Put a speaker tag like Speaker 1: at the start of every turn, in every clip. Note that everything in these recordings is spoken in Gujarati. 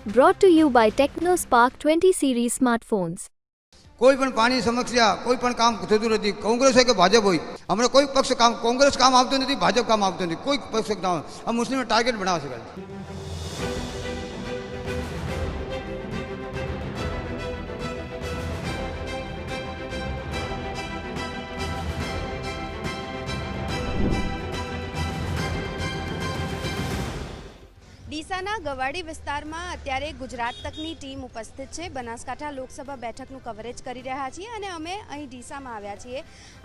Speaker 1: Brought to you by TechnoSpark 20 series smartphones.
Speaker 2: કોઈ પણ પાણી સમસ્યા કોઈ પણ કામ થતું નથી. કોંગ્રેસ હોય કે ભાજપ હોય, હમણાં કોઈ પક્ષ કામ કોંગ્રેસ કામ આવતું નથી, ભાજપ કામ આવતું નથી, કોઈ પક્ષ કામ આ મુસ્લિમને ટાર્ગેટ બનાવે છે.
Speaker 3: ડીસાના ગવાડી વિસ્તારમાં અત્યારે ગુજરાત તકની ટીમ ઉપસ્થિત છે. બનાસકાંઠા લોકસભા બેઠકનું કવરેજ કરી રહ્યા છીએ અને અમે અહીં ડીસામાં આવ્યા છીએ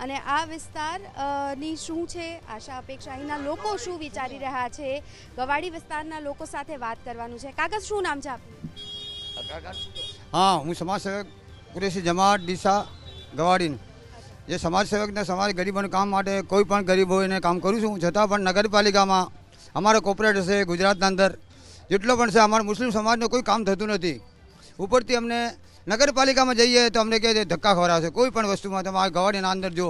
Speaker 3: અને આ વિસ્તારની શું છે આશા અપેક્ષા, અહીંના લોકો શું વિચારી રહ્યા છે, ગવાડી વિસ્તારના લોકો સાથે વાત કરવાનું છે. કાકા શું નામ છે આપનું?
Speaker 2: હા, હું સમાજસેવક કુરેશી જમાત ડીસા ગવાડી. જે સમાજસેવકને સમાજ ગરીબોના કામ માટે કોઈ પણ ગરીબ હોય એને કામ કરું છું. છતાં પણ નગરપાલિકામાં અમારા કોર્પોરેટર છે ગુજરાતના અંદર જેટલો પણ છે, અમારા મુસ્લિમ સમાજનું કોઈ કામ થતું નથી. ઉપરથી અમને નગરપાલિકામાં જઈએ તો અમને કહે છે ધક્કા ખવડાવે છે. કોઈ પણ વસ્તુમાં તમે આ ગવાડીના અંદર જો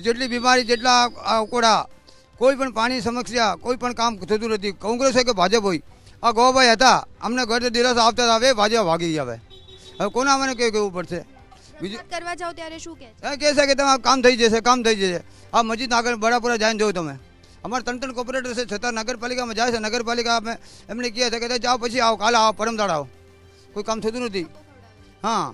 Speaker 2: જેટલી બીમારી, જેટલા આ ઉકોડા, કોઈ પણ પાણી સમસ્યા, કોઈ પણ કામ થતું નથી. કોંગ્રેસ હોય કે ભાજપ હોય, આ ગોભાઈ હતા અમને ઘર દિવસ આવતા આવે ભાજપ ભાગી ગયા. હવે કોને અમને કહેવું પડશે? બીજું
Speaker 3: કરવા જાઓ ત્યારે શું કહે છે?
Speaker 2: કહે છે કે તમે કામ થઈ જશે, કામ થઈ જશે. આ મસ્જિદ આગળ બડાપુરા જઈને જોઉં તમે, અમારે ત્રણ કોર્પોરેટર છે છતાં નગરપાલિકામાં જાય છે. નગરપાલિકા એમને કહે છે કે જાઓ પછી આવો, કાલે આવો, પરમદાડ આવો, કોઈ કામ થતું નથી. હા,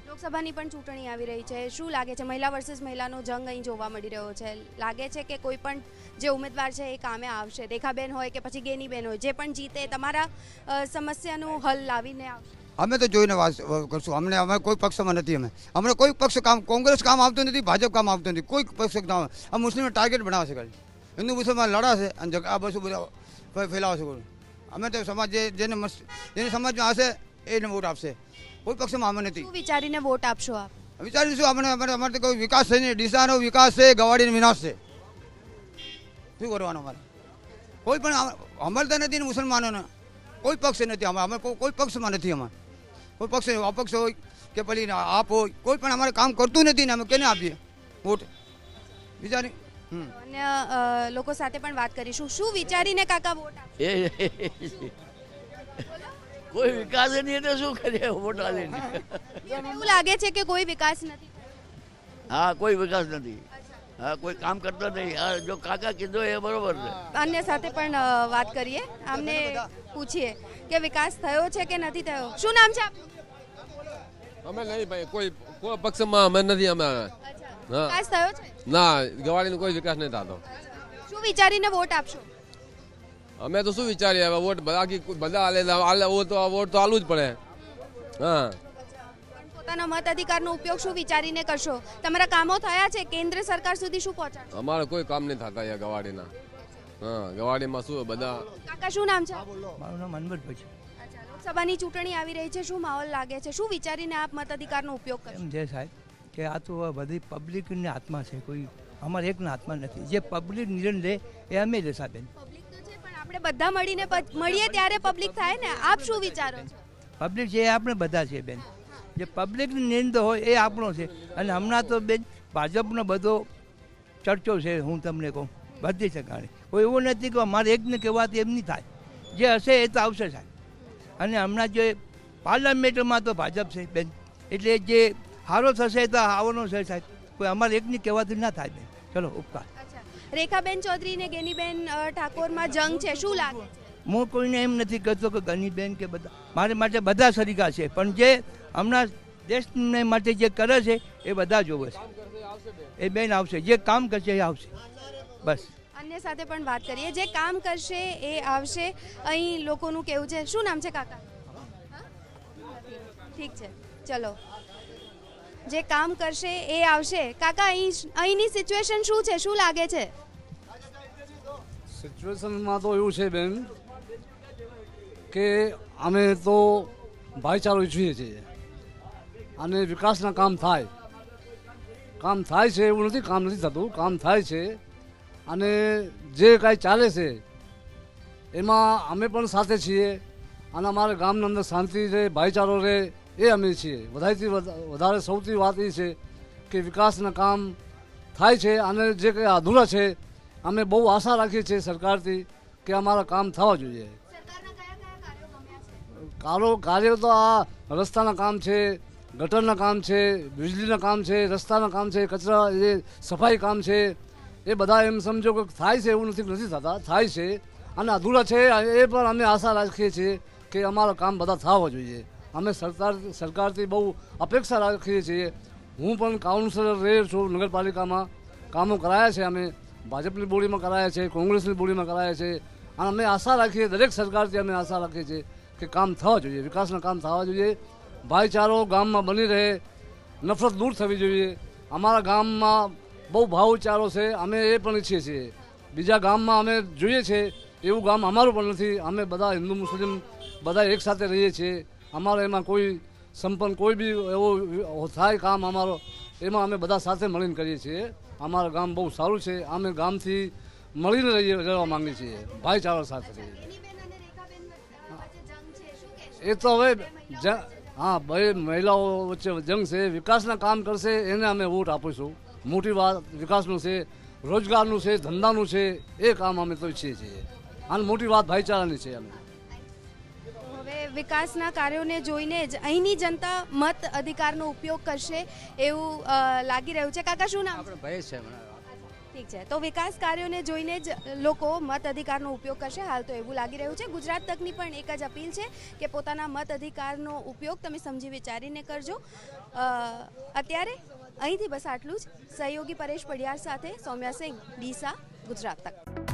Speaker 3: લોકસભાની પણ ચૂંટણી આવી રહી છે. શું લાગે છે, મહિલા વર્સિસ મહિલાનો જંગ અહીં જોવા મળી રહ્યો છે? લાગે છે કે કોઈ પણ જે ઉમેદવાર છે એ કામે આવશે? રેખાબેન હોય કે પછી ગેનીબેન હોય, જે પણ જીતે તમારા સમસ્યાનું હલ લાવીને આવશે?
Speaker 2: અમે તો જોઈને વાત કરશું. અમે કોઈ પક્ષમાં નથી. અમને કોઈ પક્ષ કામ કોંગ્રેસ કામ આવતું નથી, ભાજપ કામ આવતું નથી, કોઈ પક્ષ કામ આ મુસ્લિમને ટાર્ગેટ બનાવે છે. ખાલી હિન્દુ મુસલમાન લડાશે અને આ બધું બધા ફેલાવશે. અમે તો સમાજ જેને સમાજમાં હશે એને વોટ આપશે. કોઈ પક્ષમાં અમે નથી.
Speaker 3: શું વિચારીને વોટ આપશો આપ?
Speaker 2: વિચારીશું અમારે તો કોઈ વિકાસ છે નહીં. ડીસાનો વિકાસ છે, ગવાડીનો વિનાશ છે. શું કરવાનું અમારે? કોઈ પણ અમલતા નથી ને મુસલમાનોને કોઈ પક્ષ નથી. અમે કોઈ પક્ષમાં નથી. અમારે કોઈ પક્ષ અપક્ષ હોય કે પછી આપ હોય, કોઈ પણ અમારે કામ કરતું નથી ને અમે કેને આપીએ વોટ? વિચારી
Speaker 3: અન્ય લોકો સાથે પણ વાત કરીશું. શું વિચારીને કાકા વોટ આપશો?
Speaker 4: કોઈ વિકાસ નહીં એટલે શું કરીએ વોટ આલીને?
Speaker 3: એવું લાગે છે કે કોઈ વિકાસ નથી?
Speaker 4: હા, કોઈ વિકાસ નથી. હા, કોઈ કામ કરતો નહીં. આ જો કાકા કીધું એ બરોબર છે.
Speaker 3: અન્ય સાથે પણ વાત કરીએ, આમને પૂછીએ કે વિકાસ થયો છે કે નથી થયો. શું નામ છે આપનું?
Speaker 5: અમે નહીં ભાઈ, કોઈ પક્ષમાં અમે નથી. અમે
Speaker 3: વિકાસ થયો છે?
Speaker 5: ના, ગવાડીનો કોઈ વિકાસ નહીં થતો.
Speaker 3: શું વિચારીને વોટ આપશો?
Speaker 5: અમે તો શું વિચારીએ હવે, વોટ બધા વોટ તો આલવું જ પડે. હા,
Speaker 3: પોતાના મત અધિકારનો ઉપયોગ શું વિચારીને કરશો? તમારા કામો થયા છે? કેન્દ્ર સરકાર સુધી શું પહોંચાડશો?
Speaker 5: અમારે કોઈ કામ નહીં થતા અહીંયા ગવાડીના. હા, ગવાડીમાં શું બધા.
Speaker 3: કાકા શું નામ છે?
Speaker 6: મારું નામ અનવરભાઈ છે.
Speaker 3: લોકસભાની ચૂંટણી આવી રહી છે, શું માહોલ લાગે છે? શું વિચારીને આપ મત અધિકારનો ઉપયોગ કરશો?
Speaker 6: એમ છે સાહેબ કે આ તો બધી પબ્લિકના હાથમાં છે, કોઈ અમારે એકના હાથમાં નથી. જે પબ્લિક નિર્ણય લે એ અમે લેશા બેન.
Speaker 3: પબ્લિક તો છે પણ આપણે બધા મળીએ ત્યારે પબ્લિક થાય ને. આપ શું વિચારો છો?
Speaker 6: પબ્લિક છે એ આપણે બધા છે બેન. જે પબ્લિકની નિર્ણય હોય એ આપણો છે. અને હમણાં તો બેન ભાજપનો બધો ચર્ચો છે. હું તમને કહું બધી ઠેકાણે કોઈ એવું નથી કે મારે એકને કહેવાથી એમ નહીં થાય. જે હશે એ તો આવશે સાહેબ. અને હમણાં જે પાર્લામેન્ટમાં તો ભાજપ છે બેન, એટલે જે સારો થશે તો આવવાનો છે સાહેબ. કોઈ અમારે એકની કહેવાથી ના થાય બેન. ચલો ઉપકાર.
Speaker 3: રેખાબેન ચૌધરી ને ગેનીબેન ઠાકોરમાં જંગ છે, શું લાગે છે?
Speaker 6: હું કોઈને એમ નથી કહેતો કે ગનીબેન કે બધા, મારે માટે બધા સરીકા છે. પણ જે હમણાં દેશને માટે જે કરે છે એ બધા જોવે છે. એ બેન આવશે, જે કામ કરશે એ આવશે. બસ.
Speaker 3: અન્ય સાથે પણ વાત કરીએ, જે કામ કરશે એ આવશે. અહીં લોકોનું કેવું છે. શું નામ છે કાકા? ઠીક છે, ચલો. જે કામ કરશે એ આવશે. કાકા અહીંની સિચ્યુએશન શું છે, શું લાગે છે?
Speaker 7: સિચ્યુએશનમાં તો એવું છે બેન કે અમે તો ભાઈચારો ઈચ્છીએ છીએ અને વિકાસના કામ થાય છે. એવું નથી કામ નથી થતું, કામ થાય છે. અને જે કાંઈ ચાલે છે એમાં અમે પણ સાથે છીએ. અને અમારા ગામના અંદર શાંતિ રહે, ભાઈચારો રહે એ અમે છીએ. વધારેથી વધારે સૌથી વાત એ છે કે વિકાસના કામ થાય છે. અને જે કંઈ અધૂરા છે અમે બહુ આશા રાખીએ છીએ સરકારથી કે અમારા કામ થવા જોઈએ. કાર્ય તો આ રસ્તાના કામ છે, ગટરના કામ છે, વીજળીના કામ છે, રસ્તાના કામ છે, કચરા એ સફાઈ કામ છે, એ બધા એમ સમજો કે થાય છે એવું નથી થતા, થાય છે અને અધૂરા છે એ પણ અમે આશા રાખીએ છીએ કે અમારા કામ બધા થવા જોઈએ. અમે સરકારથી બહુ અપેક્ષા રાખીએ છીએ. હું પણ કાઉન્સિલર રહે છું નગરપાલિકામાં, કામો કરાયા છે અમે, ભાજપની બોડીમાં કરાયા છે, કોંગ્રેસની બોડીમાં કરાયા છે અને અમે આશા રાખીએ, દરેક સરકારથી અમે આશા રાખીએ છીએ કે કામ થવા જોઈએ, વિકાસના કામ થવા જોઈએ, ભાઈચારો ગામમાં બની રહે, નફરત દૂર થવી જોઈએ. અમારા ગામમાં બહુ ભાઈચારો છે, અમે એ પણ ઈચ્છીએ છીએ. બીજા ગામમાં અમે જોઈએ છીએ એવું ગામ અમારું પણ નથી. અમે બધા હિન્દુ મુસ્લિમ બધા એકસાથે રહીએ છીએ. અમારે એમાં કોઈ સંપન્ન કોઈ બી એવો થાય કામ અમારો, એમાં અમે બધા સાથે મળીને કરીએ છીએ. અમારું ગામ બહુ સારું છે. અમે ગામથી મળીને રહેવા માંગીએ છીએ, ભાઈચારા સાથે રહીએ. એ તો હવે હા, બે મહિલાઓ વચ્ચે જંગ છે. વિકાસના કામ કરશે એને અમે વોટ આપીશું. મોટી વાત વિકાસનું છે, રોજગારનું છે, ધંધાનું છે, એ કામ અમે તો ઈચ્છીએ છીએ. અને મોટી વાત ભાઈચારાની છે. અમે
Speaker 3: હવે વિકાસના કાર્યોને જોઈને જ અહીંની જનતા મત અધિકારનો ઉપયોગ કરશે એવું લાગી રહ્યું છે. કાકા શું નામ?
Speaker 8: ભાઈ છે.
Speaker 3: ઠીક છે, તો વિકાસ કાર્યોને જોઈને જ લોકો મત અધિકારનો ઉપયોગ કરશે, હાલ તો એવું લાગી રહ્યું છે. ગુજરાત તકની પણ એક જ અપીલ છે કે પોતાના મત અધિકારનો ઉપયોગ તમે સમજી વિચારીને કરજો. અત્યારે અહીંથી બસ આટલું જ. સહયોગી પરેશ પડિયાર સાથે સૌમ્યા સિંહ, ડીસા, ગુજરાત તક.